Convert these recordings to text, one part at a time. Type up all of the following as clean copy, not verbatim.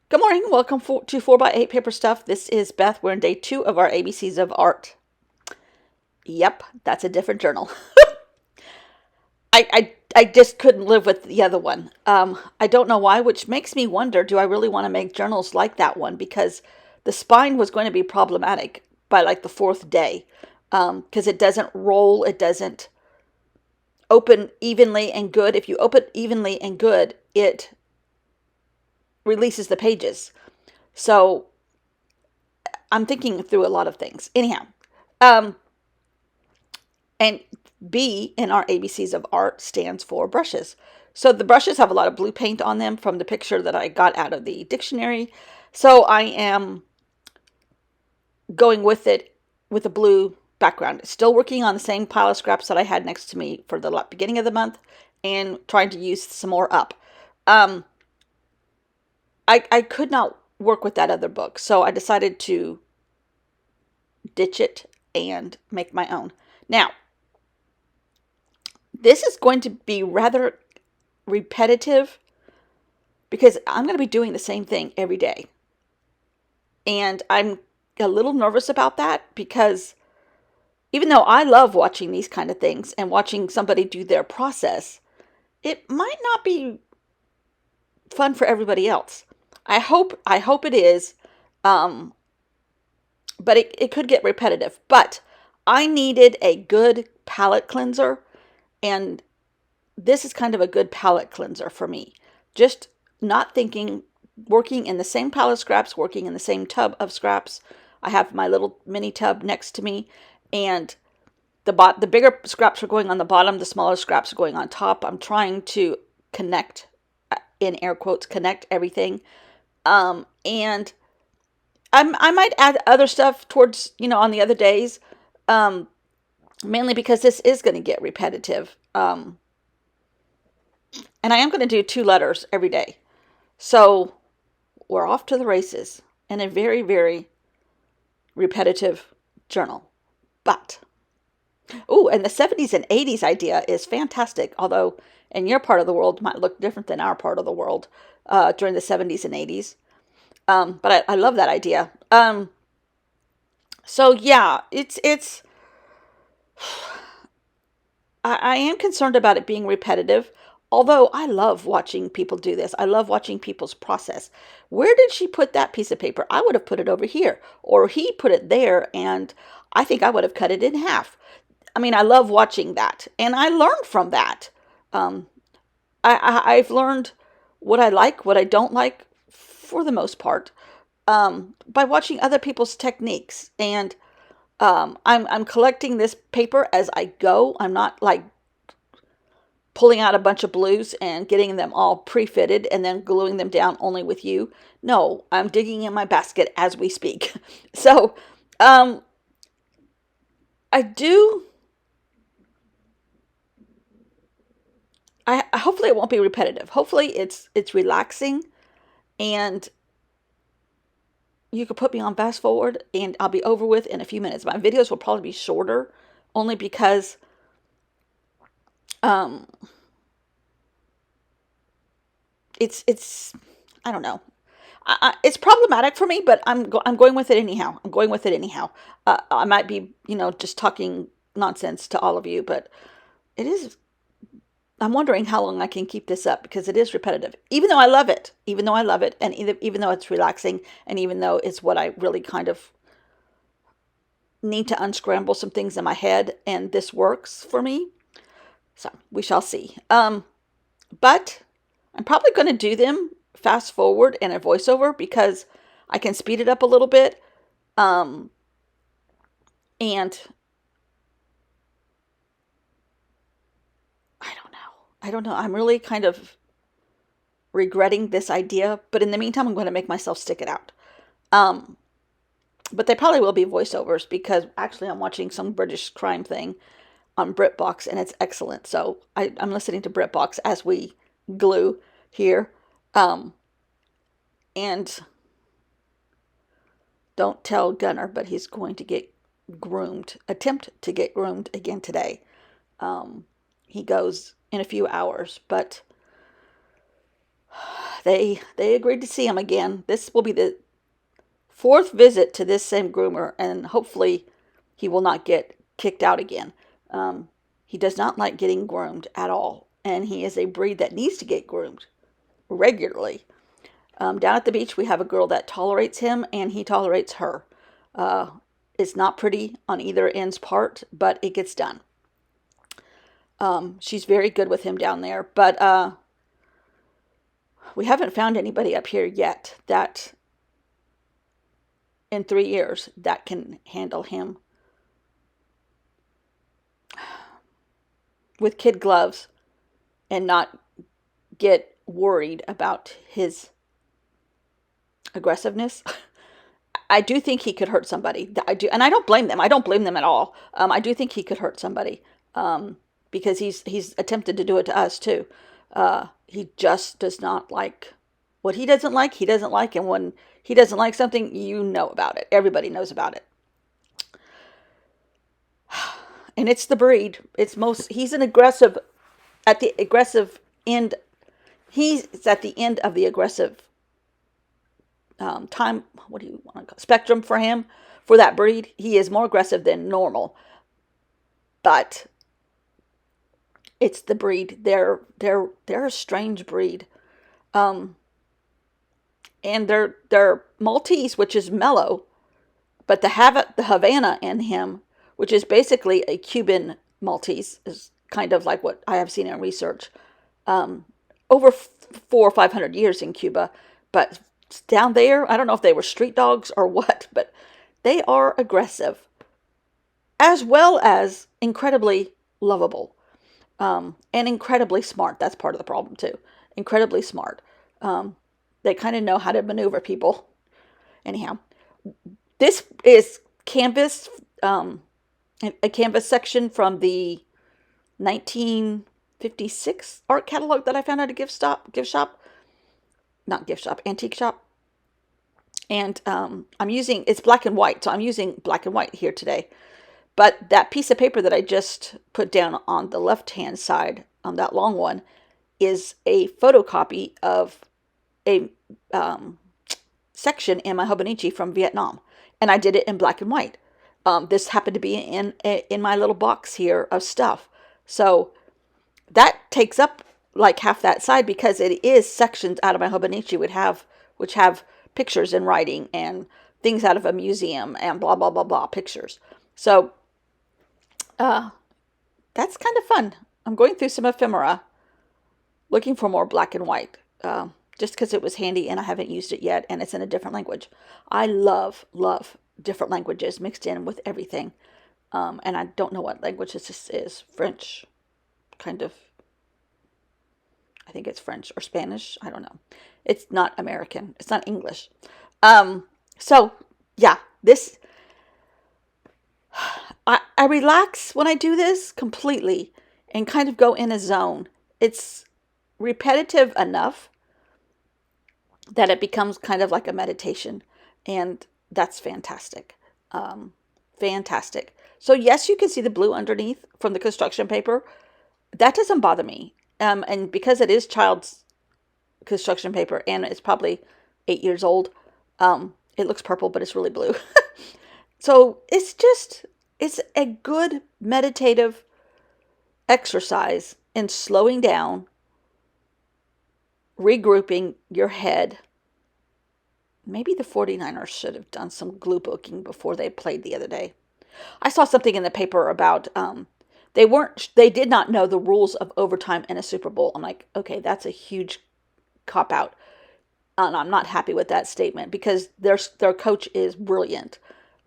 Good morning. Welcome to 4x8 Paper Stuff. This is Beth. We're in day 2 of our ABCs of Art. Yep, that's a different journal. I just couldn't live with the other one. I don't know why, which makes me wonder, do I really want to make journals like that one? Because the spine was going to be problematic by like the 4th day. Because it doesn't roll, it doesn't open evenly and good. If you open evenly and good, it releases the pages. So I'm thinking through a lot of things. Anyhow, um, and B in our ABCs of Art stands for brushes. So the brushes have a lot of blue paint on them from the picture that I got out of the dictionary. So I am going with it with a blue background. Still working on the same pile of scraps that I had next to me for the beginning of the month and trying to use some more up. Um, I could not work with that other book, so I decided to ditch it and make my own. Now, this is going to be rather repetitive because I'm going to be doing the same thing every day. And I'm a little nervous about that because even though I love watching these kind of things and watching somebody do their process, it might not be fun for everybody else. I hope it is, um, but it could get repetitive. But I needed a good palette cleanser, and this is kind of a good palette cleanser for me. Just not thinking, working in the same pile of scraps, working in the same tub of scraps. I have my little mini tub next to me, and the bigger scraps are going on the bottom, the smaller scraps are going on top. I'm trying to connect, in air quotes, connect everything. And I might add other stuff towards, on the other days, um, mainly because this is going to get repetitive. And I am going to do 2 letters every day. So we're off to the races in a very, very repetitive journal. But, oh, and the 70s and 80s idea is fantastic, although in your part of the world might look different than our part of the world during the 70s and 80s. But I love that idea. So yeah, it's I am concerned about it being repetitive, although I love watching people do this. I love watching people's process. Where did she put that piece of paper? I would have put it over here, or he put it there, and I think I would have cut it in half. I mean, I love watching that, and I learned from that. Um, I've learned what I like, what I don't like, for the most part, by watching other people's techniques. And I'm collecting this paper as I go. I'm not like pulling out a bunch of blues and getting them all pre-fitted and then gluing them down only with you. No, I'm digging in my basket as we speak. So, um, I do. I hopefully it won't be repetitive. Hopefully it's relaxing, and you could put me on fast forward and I'll be over with in a few minutes. My videos will probably be shorter, only because um, it's I don't know. It's problematic for me, but I'm going with it anyhow. I'm going with it anyhow. I might be, just talking nonsense to all of you, but it is. I'm wondering how long I can keep this up because it is repetitive. Even though I love it, and even though it's relaxing, and even though it's what I really kind of need to unscramble some things in my head, and this works for me. So we shall see. But I'm probably going to do them fast forward and a voiceover because I can speed it up a little bit. Um, and I don't know. I don't know. I'm really kind of regretting this idea, but in the meantime, I'm going to make myself stick it out. Um, but they probably will be voiceovers because actually I'm watching some British crime thing on BritBox and it's excellent. So I'm listening to BritBox as we glue here. Um, and don't tell Gunner, but he's going to get groomed, attempt to get groomed again today. He goes in a few hours, but they agreed to see him again. This will be the fourth visit to this same groomer, and hopefully he will not get kicked out again. He does not like getting groomed at all, and he is a breed that needs to get groomed regularly. Down at the beach, we have a girl that tolerates him, and he tolerates her. Uh, it's not pretty on either end's part, but it gets done. She's very good with him down there, but we haven't found anybody up here yet that in 3 years that can handle him with kid gloves and not get worried about his aggressiveness. I do think he could hurt somebody. I do, and I don't blame them. I don't blame them at all. I do think he could hurt somebody because he's attempted to do it to us too. He just does not like what he doesn't like. He doesn't like, and when he doesn't like something, you know about it. Everybody knows about it. And it's the breed. He's an aggressive at the aggressive end. He's at the end of the aggressive time. What do you want to call spectrum for him? For that breed, he is more aggressive than normal. But it's the breed. They're a strange breed. And they're Maltese, which is mellow, but the Havana in him, which is basically a Cuban Maltese, is kind of like what I have seen in research. Over 400 or 500 years in Cuba, but down there, I don't know if they were street dogs or what, but they are aggressive, as well as incredibly lovable, and incredibly smart. That's part of the problem too. Incredibly smart. They kind of know how to maneuver people. Anyhow, this is canvas, a canvas section from the 1956 art catalog that I found at a antique shop. And it's black and white, so I'm using black and white here today. But that piece of paper that I just put down on the left-hand side, on that long one, is a photocopy of a section in my Hobonichi from Vietnam, and I did it in black and white. This happened to be in my little box here of stuff, so that takes up like half that side because it is sections out of my Hobonichi which have pictures and writing and things out of a museum and blah blah blah blah pictures. So that's kind of fun. I'm going through some ephemera, looking for more black and white. Just because it was handy and I haven't used it yet, and it's in a different language. I love different languages mixed in with everything. And I don't know what language this is. French, kind of. I think it's French or Spanish. I don't know. It's not American. It's not English. So, yeah, this... I relax when I do this completely and kind of go in a zone. It's repetitive enough that it becomes kind of like a meditation, and that's fantastic. Fantastic. So yes, you can see the blue underneath from the construction paper. That doesn't bother me. And because it is child's construction paper and it's probably 8 years old, it looks purple, but it's really blue. So it's a good meditative exercise in slowing down, regrouping your head. Maybe the 49ers should have done some glue booking before they played the other day. I saw something in the paper about they did not know the rules of overtime in a Super Bowl. I'm like, okay, that's a huge cop out. And I'm not happy with that statement because their coach is brilliant.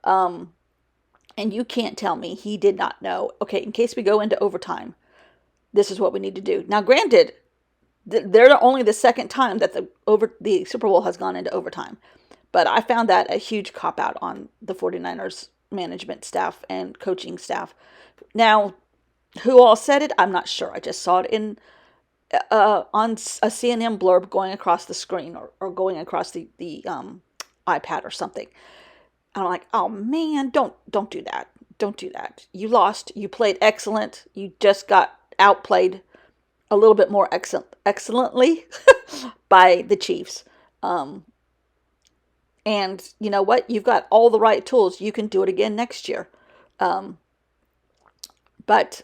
And you can't tell me he did not know, okay, in case we go into overtime, this is what we need to do. Now, granted, they're only the second time that the Super Bowl has gone into overtime. But I found that a huge cop-out on the 49ers management staff and coaching staff. Now, who all said it, I'm not sure. I just saw it on a CNN blurb going across the screen or going across the iPad or something. And I'm like, oh man, don't do that. Don't do that. You lost. You played excellent. You just got outplayed. a little bit more excellently by the Chiefs. Um, and you know what? You've got all the right tools. You can do it again next year. Um, but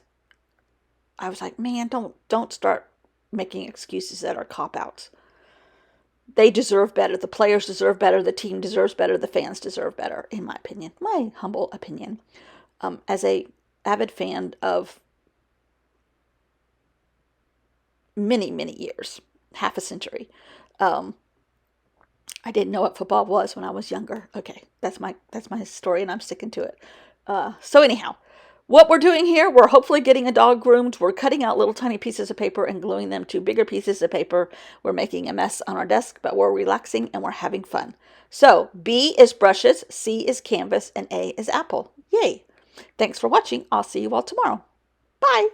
I was like, man, don't start making excuses that are cop outs. They deserve better. The players deserve better. The team deserves better. The fans deserve better, in my opinion. My humble opinion. As a avid fan of many, many years, half a century, um, I didn't know what football was when I was younger. Okay, that's my story, and I'm sticking to it. So anyhow, what we're doing here, we're hopefully getting a dog groomed. We're cutting out little tiny pieces of paper and gluing them to bigger pieces of paper. We're making a mess on our desk, but we're relaxing and we're having fun. So B is brushes, C is canvas, and A is apple. Yay! Thanks for watching. I'll see you all tomorrow. Bye!